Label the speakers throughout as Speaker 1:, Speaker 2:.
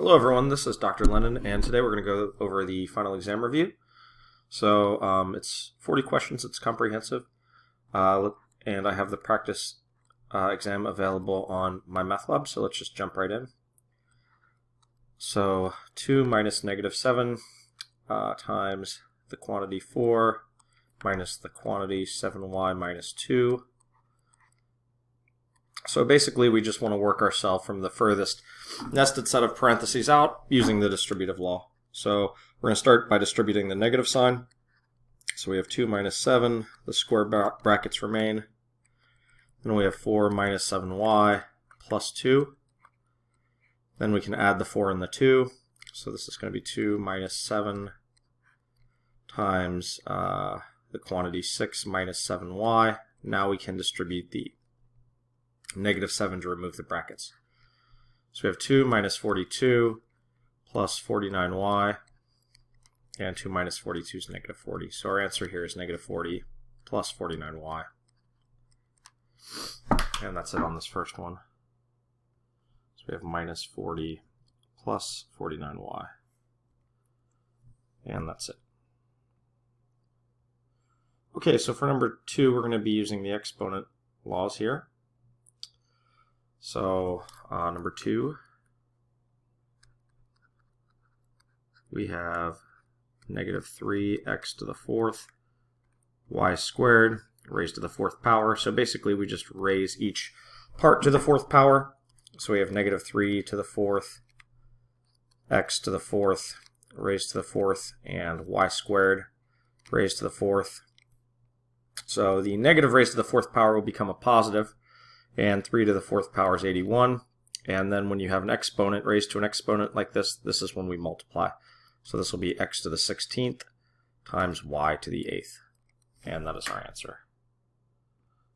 Speaker 1: Hello everyone, this is Dr. Lennon, and today we're going to go over the final exam review. So it's 40 questions, it's comprehensive, and I have the practice exam available on my math lab, so let's just jump right in. So 2 minus negative 7 times the quantity 4 minus the quantity 7y minus 2. So basically we just want to work ourselves from the furthest nested set of parentheses out using the distributive law. So we're going to start by distributing the negative sign. So we have 2 minus 7, the square brackets remain. Then we have 4 minus 7y plus 2. Then we can add the 4 and the 2. So this is going to be 2 minus 7 times the quantity 6 minus 7y. Now we can distribute the negative 7 to remove the brackets. So we have 2 minus 42 plus 49y, and 2 minus 42 is negative 40. So our answer here is negative 40 plus 49y. And that's it on this first one. So we have minus 40 plus 49y. And that's it. Okay, so for number 2, we're going to be using the exponent laws here. So number 2, we have negative 3x to the 4th y squared raised to the 4th power. So basically we just raise each part to the 4th power. So we have negative 3 to the 4th, x to the 4th raised to the 4th, and y squared raised to the 4th. So the negative raised to the 4th power will become a positive, and 3 to the 4th power is 81. And then when you have an exponent raised to an exponent like this, this is when we multiply. So this will be x to the 16th times y to the 8th. And that is our answer.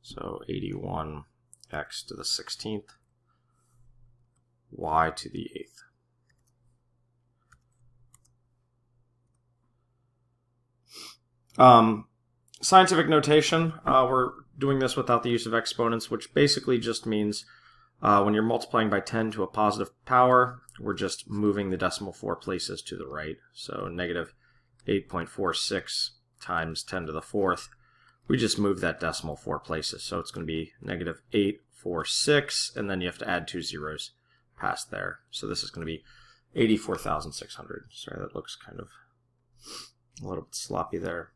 Speaker 1: So 81 x to the 16th, y to the 8th. Scientific notation, we're doing this without the use of exponents, which basically just means when you're multiplying by 10 to a positive power, we're just moving the decimal 4 places to the right. So negative 8.46 times 10 to the 4th, we just move that decimal 4 places. So it's going to be negative 846, and then you have to add 2 zeros past there. So this is going to be 84,600. Sorry, that looks kind of a little bit sloppy there.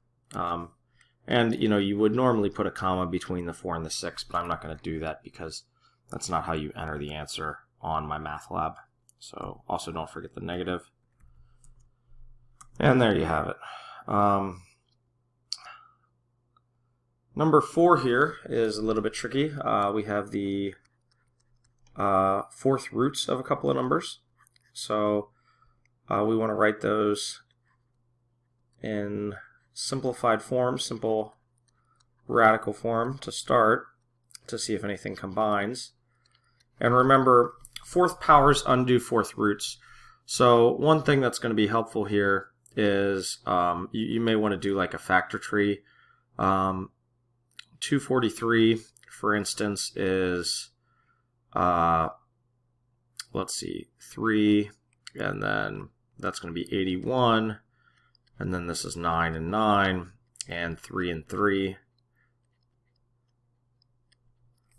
Speaker 1: And you would normally put a comma between the 4 and the 6, but I'm not going to do that because that's not how you enter the answer on my math lab. So also don't forget the negative. And there you have it. Number 4 here is a little bit tricky. We have the 4th roots of a couple of numbers. So we want to write those in simplified form, simple radical form to start, to see if anything combines. And remember, 4th powers undo 4th roots. So one thing that's going to be helpful here is you may want to do like a factor tree. 243, for instance, is, let's see, 3, and then that's going to be 81. And then this is 9 and 9, and 3 and 3.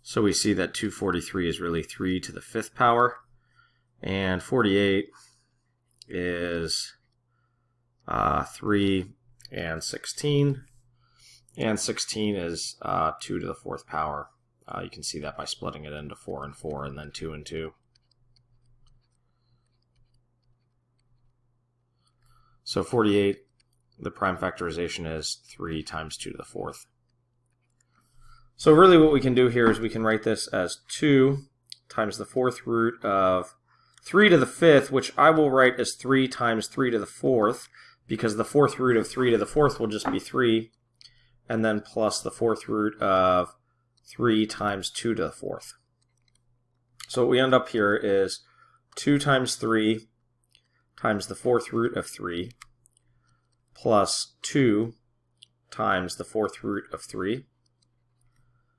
Speaker 1: So we see that 243 is really 3 to the 5th power. And 48 is 3 and 16. And 16 is 2 to the 4th power. You can see that by splitting it into 4 and 4, and then 2 and 2. So 48, the prime factorization is 3 times 2 to the 4th. So really what we can do here is we can write this as 2 times the 4th root of 3 to the 5th, which I will write as 3 times 3 to the 4th, because the 4th root of 3 to the 4th will just be 3, and then plus the 4th root of 3 times 2 to the 4th. So what we end up here is 2 times 3 times the 4th root of 3 plus 2 times the 4th root of 3.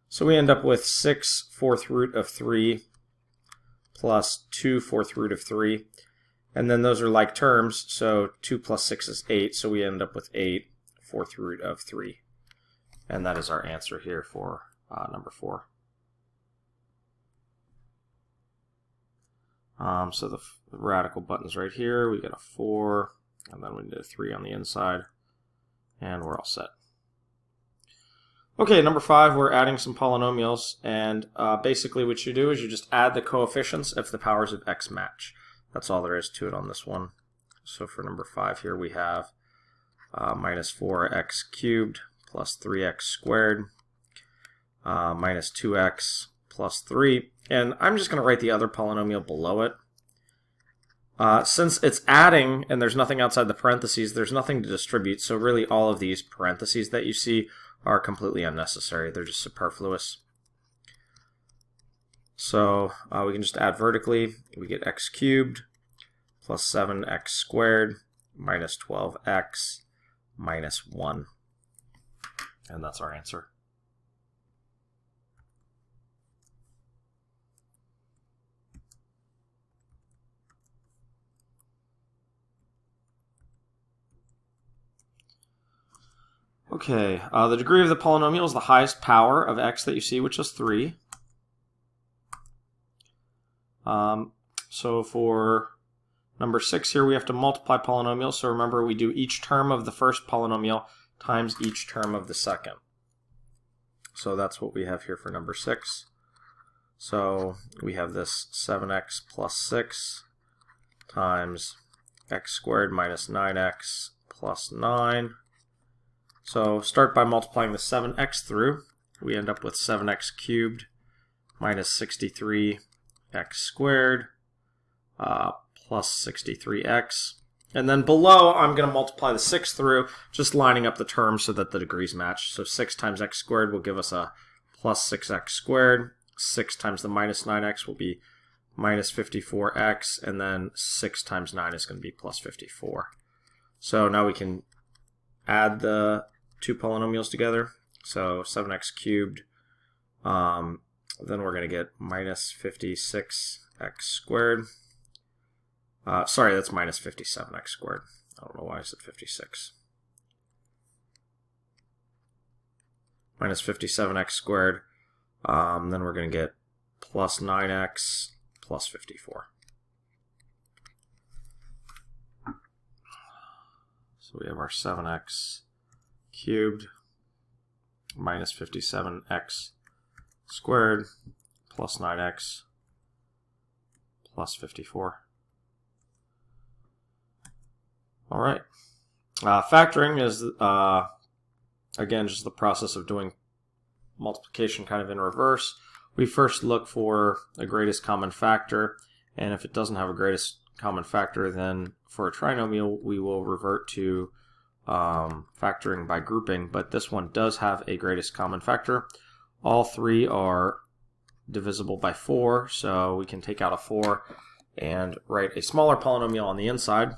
Speaker 1: So we end up with 6 4th root of 3 plus 2 4th root of 3. And then those are like terms, so 2 plus 6 is 8, so we end up with 8, 4th root of 3. And that is our answer here for number 4. So the radical button's right here. We get a 4, and then we need a 3 on the inside, and we're all set. Okay, number 5, we're adding some polynomials, and basically what you do is you just add the coefficients if the powers of x match. That's all there is to it on this one. So for number 5 here we have minus 4x cubed plus 3x squared minus 2x plus 3. And I'm just going to write the other polynomial below it. Since it's adding and there's nothing outside the parentheses, there's nothing to distribute. So really all of these parentheses that you see are completely unnecessary. They're just superfluous. So we can just add vertically. We get x cubed plus 7x squared minus 12x minus 1. And that's our answer. Okay, the degree of the polynomial is the highest power of x that you see, which is 3. So for number 6 here, we have to multiply polynomials. So remember, we do each term of the first polynomial times each term of the second. So that's what we have here for number 6. So we have this 7x plus 6 times x squared minus 9x plus 9. So start by multiplying the 7x through. We end up with 7x cubed minus 63x squared plus 63x. And then below, I'm going to multiply the 6 through, just lining up the terms so that the degrees match. So 6 times x squared will give us a plus 6x squared. 6 times the minus 9x will be minus 54x. And then 6 times 9 is going to be plus 54. So now we can add the two polynomials together. So 7x cubed, then we're going to get minus 56x squared. Sorry, that's minus 57x squared. I don't know why I said 56. Minus 57x squared. Then we're going to get plus 9x plus 54. So we have our 7x cubed minus 57x squared plus 9x plus 54. All right. Factoring is, again, just the process of doing multiplication kind of in reverse. We first look for a greatest common factor, and if it doesn't have a greatest common factor, then for a trinomial we will revert to factoring by grouping, but this one does have a greatest common factor. All three are divisible by 4, so we can take out a 4 and write a smaller polynomial on the inside,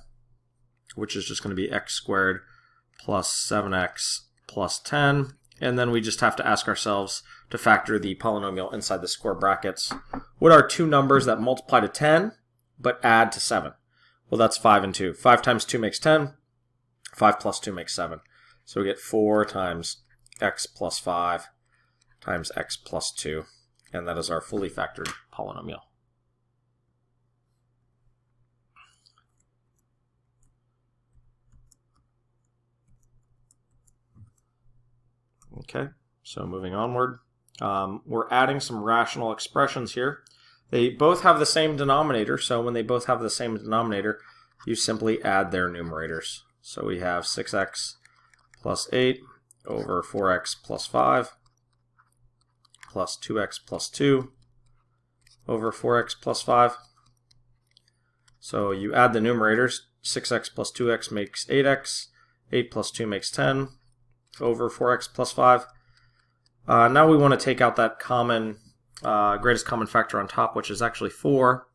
Speaker 1: which is just going to be x squared plus 7x plus 10. And then we just have to ask ourselves to factor the polynomial inside the square brackets. What are two numbers that multiply to 10 but add to 7? Well, that's 5 and 2. 5 times 2 makes 10. 5 plus 2 makes 7. So we get 4 times x plus 5 times x plus 2. And that is our fully factored polynomial. Okay, so moving onward. We're adding some rational expressions here. They both have the same denominator, so when they both have the same denominator, you simply add their numerators. So we have 6x plus 8 over 4x plus 5 plus 2x plus 2 over 4x plus 5. So you add the numerators. 6x plus 2x makes 8x. 8 plus 2 makes 10 over 4x plus 5. Now we want to take out that common greatest common factor on top, which is actually 4.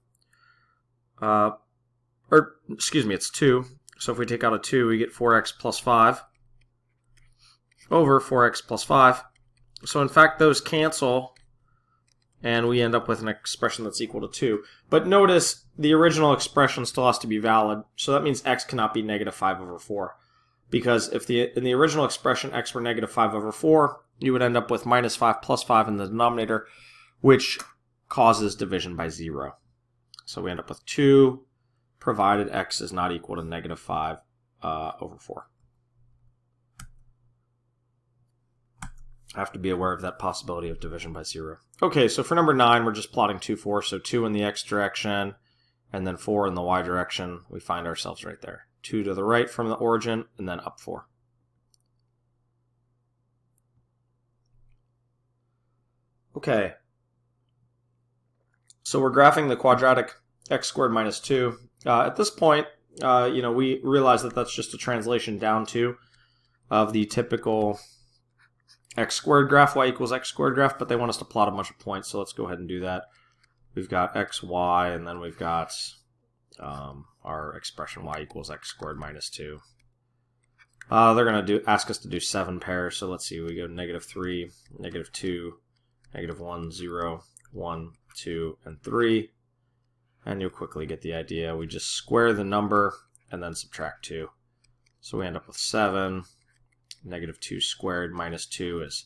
Speaker 1: Or, excuse me, it's 2. So if we take out a 2, we get 4x plus 5 over 4x plus 5. So in fact, those cancel, and we end up with an expression that's equal to 2. But notice the original expression still has to be valid, so that means x cannot be negative 5 over 4. Because if in the original expression x were negative 5 over 4, you would end up with minus 5 plus 5 in the denominator, which causes division by 0. So we end up with 2, provided x is not equal to negative 5 over 4. I have to be aware of that possibility of division by 0. Okay, so for number 9, we're just plotting 2, 4. So 2 in the x direction, and then 4 in the y direction. We find ourselves right there. 2 to the right from the origin, and then up 4. Okay. So we're graphing the quadratic x squared minus 2. At this point, we realize that that's just a translation down to of the typical x squared graph, y equals x squared graph, but they want us to plot a bunch of points, so let's go ahead and do that. We've got x, y, and then we've got our expression y equals x squared minus 2. They're going to ask us to do 7 pairs, so let's see, we go negative 3, negative 2, negative 1, 0, 1, 2, and 3. And you'll quickly get the idea. We just square the number and then subtract 2. So we end up with 7. Negative 2 squared minus 2 is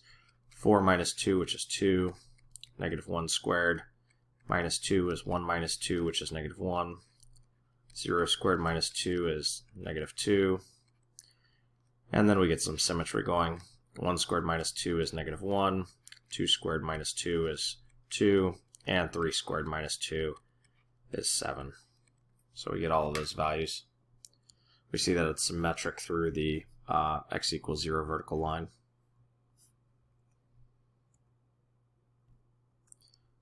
Speaker 1: 4 minus 2, which is 2. Negative 1 squared minus 2 is 1 minus 2, which is negative 1. 0 squared minus 2 is negative 2. And then we get some symmetry going. 1 squared minus 2 is negative 1. 2 squared minus 2 is 2. And 3 squared minus 2 is 7. So we get all of those values. We see that it's symmetric through the x equals 0 vertical line.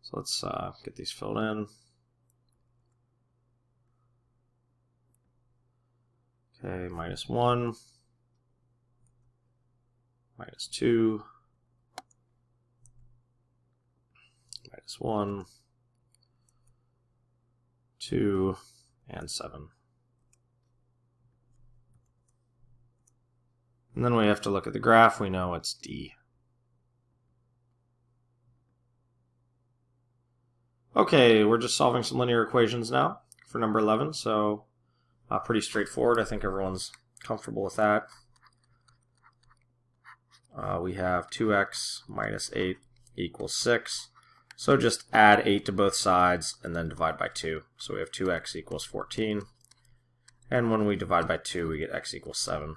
Speaker 1: So let's get these filled in. Okay, minus 1, minus 2, minus 1, 2, and 7. And then we have to look at the graph. We know it's D. Okay, we're just solving some linear equations now for number 11, so pretty straightforward. I think everyone's comfortable with that. We have 2x minus 8 equals 6. So just add 8 to both sides and then divide by 2. So we have 2x equals 14. And when we divide by 2, we get x equals 7.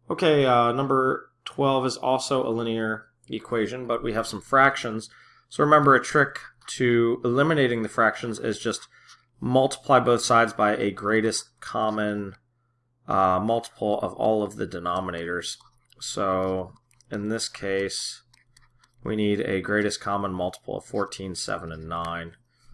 Speaker 1: Okay, number 12 is also a linear equation, but we have some fractions. So remember, a trick to eliminating the fractions is just multiply both sides by a greatest common multiple of all of the denominators. So in this case, we need a greatest common multiple of 14, 7, and 9.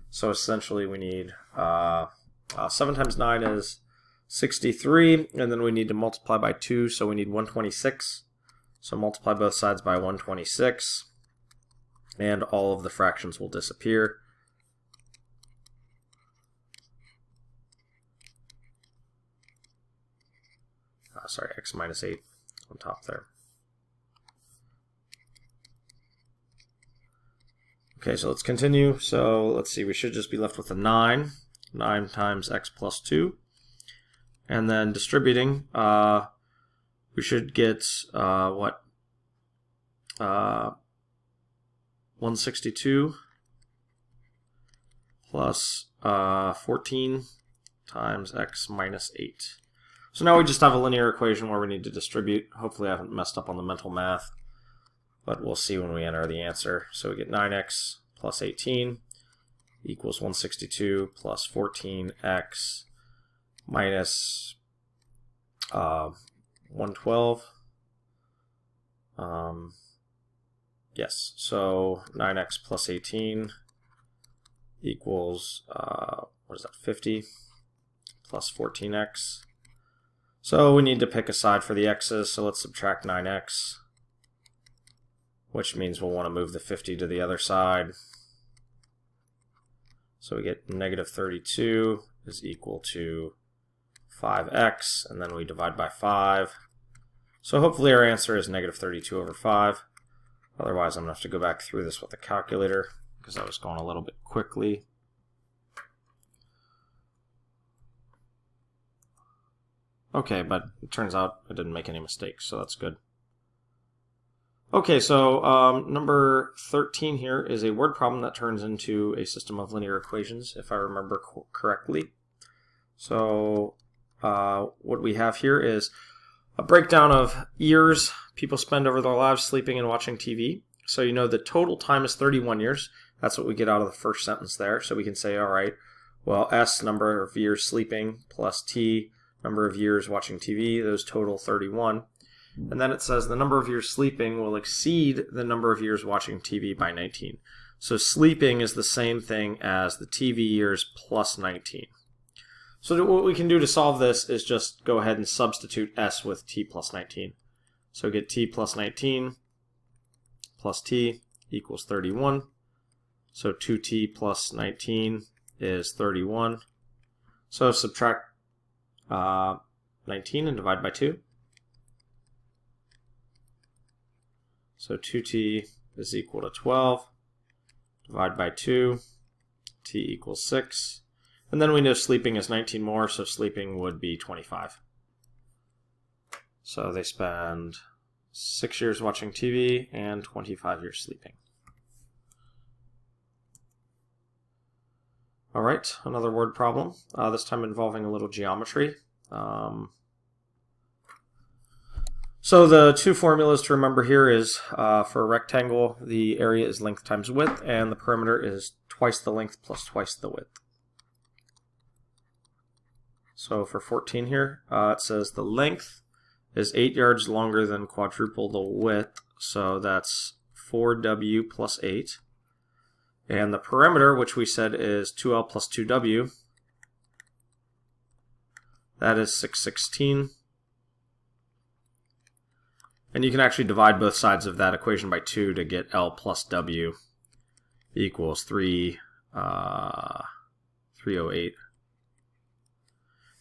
Speaker 1: So essentially we need 7 times 9 is 63, and then we need to multiply by 2, so we need 126. So multiply both sides by 126, and all of the fractions will disappear. Sorry, x minus 8 on top there. Okay, so let's continue. So let's see, we should just be left with a 9. 9 times x plus 2. And then distributing, we should get, 162 plus 14 times x minus 8. So now we just have a linear equation where we need to distribute. Hopefully I haven't messed up on the mental math, but we'll see when we enter the answer. So we get 9x plus 18 equals 162 plus 14x minus 112. Yes, so 9x plus 18 equals, 50 plus 14x. So we need to pick a side for the x's, so let's subtract 9x, which means we'll want to move the 50 to the other side. So we get negative 32 is equal to 5x, and then we divide by 5. So hopefully our answer is negative 32 over 5. Otherwise, I'm going to have to go back through this with a calculator because I was going a little bit quickly. Okay, but it turns out I didn't make any mistakes, so that's good. Okay, so number 13 here is a word problem that turns into a system of linear equations, if I remember correctly. So what we have here is a breakdown of years people spend over their lives sleeping and watching TV. So you know the total time is 31 years. That's what we get out of the first sentence there. So we can say, all right, well, S, number of years sleeping, plus T, number of years watching TV, those total 31. And then it says the number of years sleeping will exceed the number of years watching TV by 19. So sleeping is the same thing as the TV years plus 19. So what we can do to solve this is just go ahead and substitute S with T plus 19. So get T plus 19 plus T equals 31. So 2T plus 19 is 31. So subtract 19 and divide by 2. So 2T is equal to 12. Divide by 2. T equals 6. And then we know sleeping is 19 more, so sleeping would be 25. So they spend 6 years watching TV and 25 years sleeping. All right, another word problem, this time involving a little geometry. So the two formulas to remember here is for a rectangle, the area is length times width, and the perimeter is twice the length plus twice the width. So for 14 here, it says the length is 8 yards longer than quadruple the width, so that's 4W plus 8. And the perimeter, which we said is 2L plus 2W, that is 616. And you can actually divide both sides of that equation by 2 to get L plus W equals 308.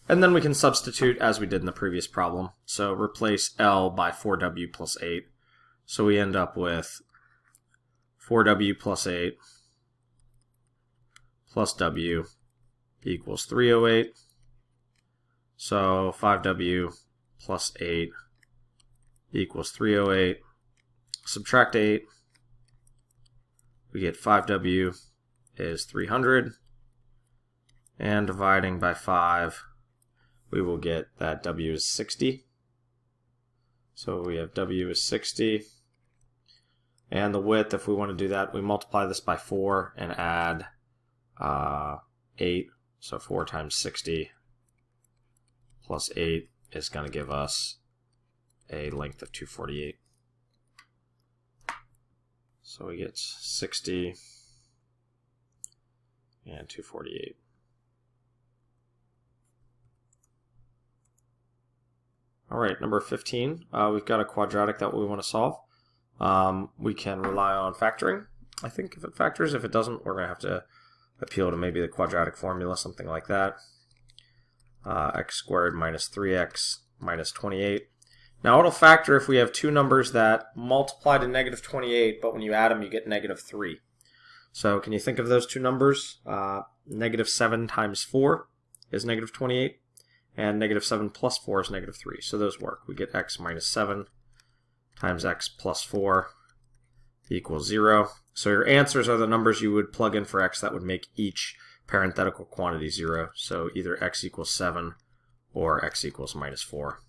Speaker 1: And then we can substitute as we did in the previous problem. So replace L by 4W plus 8. So we end up with 4W plus 8 plus W equals 308. So 5W plus 8 equals 308. Subtract 8. We get 5W is 300. And dividing by 5, we will get that W is 60. So we have W is 60. And the width, if we want to do that, we multiply this by 4 and add 8. So 4 times 60 plus 8 is going to give us a length of 248. So we get 60 and 248. All right, number 15, we've got a quadratic that we want to solve. We can rely on factoring, I think, if it factors. If it doesn't, we're going to have to appeal to maybe the quadratic formula, something like that. X squared minus 3x minus 28. Now it'll factor if we have two numbers that multiply to negative 28, but when you add them you get negative 3. So can you think of those two numbers? Negative 7 times 4 is negative 28. And negative 7 plus 4 is negative 3. So those work. We get x minus 7 times x plus 4 equals 0. So your answers are the numbers you would plug in for x that would make each parenthetical quantity 0. So either x equals 7 or x equals minus 4.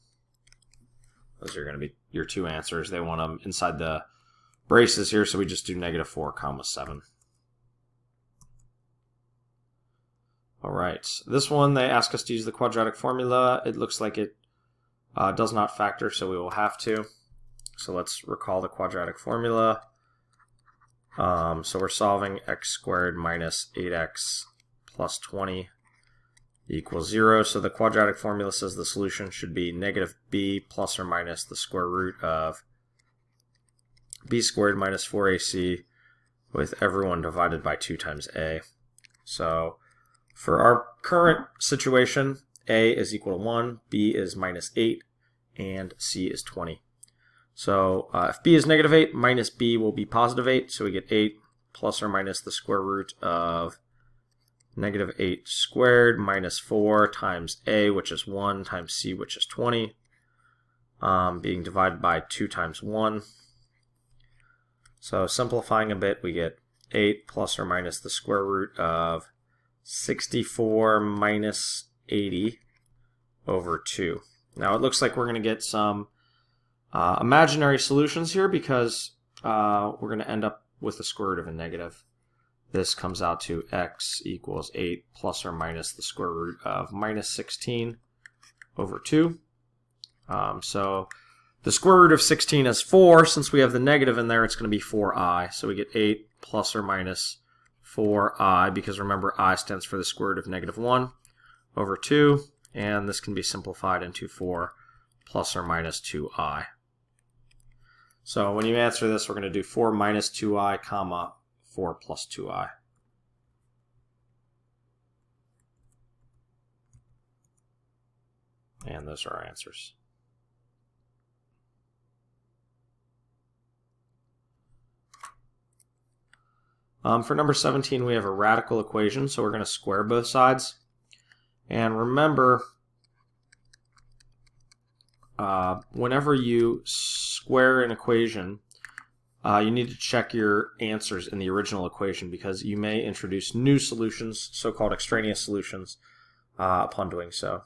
Speaker 1: Those are going to be your two answers. They want them inside the braces here, so we just do negative 4 comma 7. All right, this one they ask us to use the quadratic formula. It looks like it does not factor, so we will have to. So let's recall the quadratic formula. So we're solving x squared minus 8x plus 20 equals 0. So the quadratic formula says the solution should be negative b plus or minus the square root of b squared minus 4ac with everyone divided by 2 times a. So for our current situation, A is equal to 1, B is minus 8, and C is 20. So if B is negative 8, minus B will be positive 8, so we get 8 plus or minus the square root of negative 8 squared minus 4 times A, which is 1, times C, which is 20, being divided by 2 times 1. So simplifying a bit, we get 8 plus or minus the square root of 64 minus 80 over 2. Now it looks like we're going to get some imaginary solutions here because we're going to end up with the square root of a negative. This comes out to x equals 8 plus or minus the square root of minus 16 over 2. So the square root of 16 is 4. Since we have the negative in there, it's going to be 4i. So we get 8 plus or minus 4i, because remember I stands for the square root of negative 1 over 2. And this can be simplified into 4 plus or minus 2i. So when you answer this, we're going to do 4 minus 2i, comma, 4 plus 2i. And those are our answers. For number 17, we have a radical equation, so we're going to square both sides. And remember, whenever you square an equation, you need to check your answers in the original equation because you may introduce new solutions, so-called extraneous solutions, upon doing so.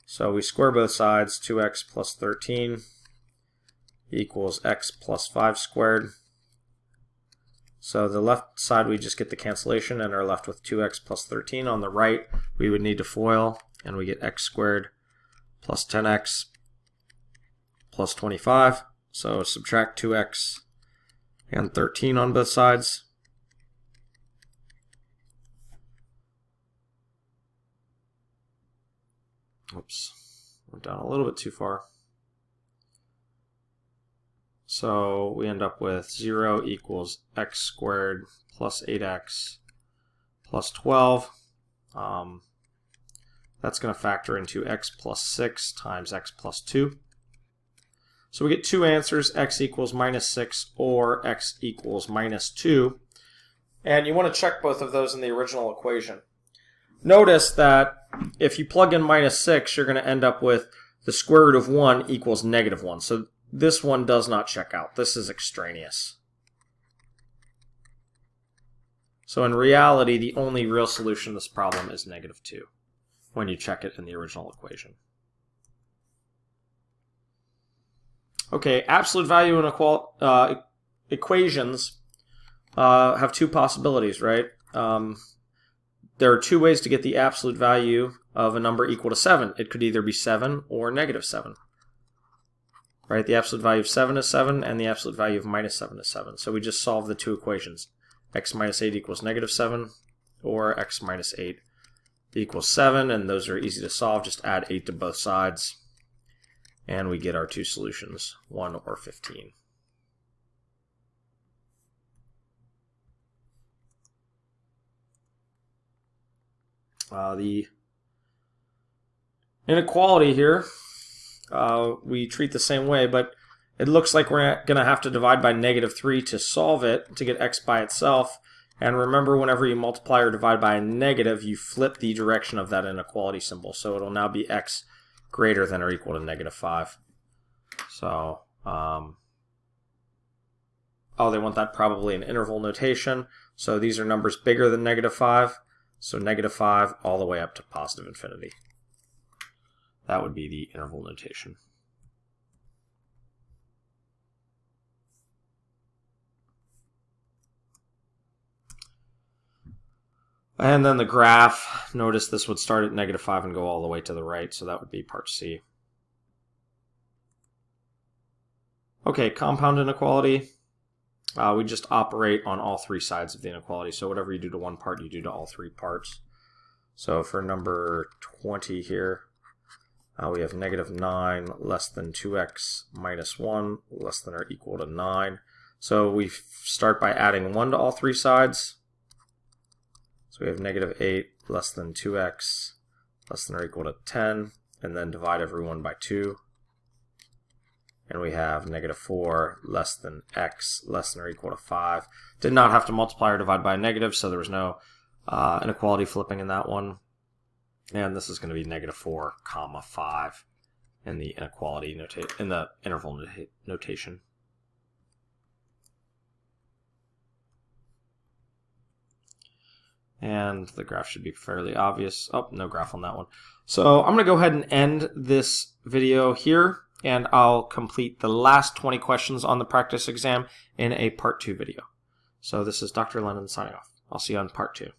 Speaker 1: So we square both sides. 2x plus 13 equals x plus 5 squared. So the left side, we just get the cancellation and are left with 2x plus 13. On the right, we would need to FOIL, and we get x squared plus 10x plus 25. So subtract 2x and 13 on both sides. Oops, went down a little bit too far. So we end up with 0 equals x squared plus 8x plus 12. That's going to factor into x plus 6 times x plus 2. So we get two answers, x equals minus 6 or x equals minus 2. And you want to check both of those in the original equation. Notice that if you plug in minus 6, you're going to end up with the square root of 1 equals negative 1. So this one does not check out. This is extraneous. So in reality, the only real solution to this problem is negative 2 when you check it in the original equation. Okay, absolute value and equations have two possibilities, right? There are two ways to get the absolute value of a number equal to 7. It could either be 7 or negative 7. Right? The absolute value of 7 is 7, and the absolute value of minus 7 is 7. So we just solve the two equations. X minus 8 equals negative 7, or x minus 8 equals 7, and those are easy to solve. Just add 8 to both sides, and we get our two solutions, 1 or 15. The inequality here, we treat the same way, but it looks like we're going to have to divide by negative 3 to solve it, to get x by itself. And remember, whenever you multiply or divide by a negative, you flip the direction of that inequality symbol. So it'll now be x greater than or equal to negative 5. So, oh, they want that probably in interval notation. So these are numbers bigger than negative 5. So negative 5 all the way up to positive infinity. That would be the interval notation. And then the graph, notice this would start at negative 5 and go all the way to the right, so that would be part C. Okay, compound inequality. We just operate on all three sides of the inequality, so whatever you do to one part, you do to all three parts. So for number 20 here, we have negative 9 less than 2x minus 1 less than or equal to 9. So we start by adding 1 to all three sides. So we have negative 8 less than 2x less than or equal to 10, and then divide everyone by 2. And we have negative 4 less than x less than or equal to 5. Did not have to multiply or divide by a negative, so there was no inequality flipping in that one. And this is going to be negative 4 comma 5 in the inequality in the interval notation. And the graph should be fairly obvious. Oh, no graph on that one. So I'm going to go ahead and end this video here, and I'll complete the last 20 questions on the practice exam in a part 2 video. So this is Dr. Lennon signing off. I'll see you on part 2.